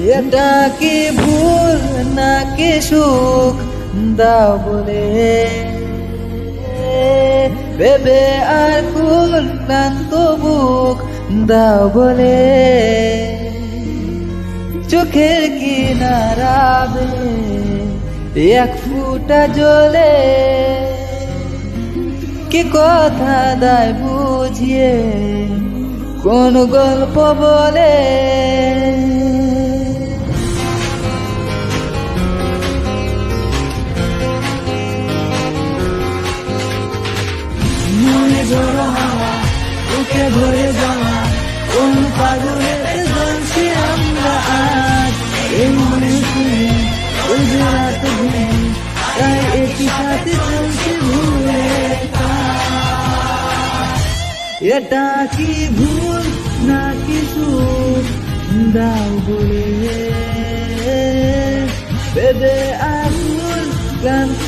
এটা কি ভুল নাকি সুখ দাও বলে ভেবে আর কুল ক্লান্ত বুক দাও বলে চোখের কিনারাবে এক ফুটা জলে কি কথা দায় বুঝিয়ে কোন গল্প বলে মনে জড়ো হওয়া ওকে ভরে যাওয়া কোন পাগলের জানছি আমরা আজ এই মনে শুনে ওই যে রাত ঘুমে তাই একই সাথে চলছে ভুলে এটা কি ভুল নাকি সুখ দাও বলে ভেবে আগুন ক্লান্ত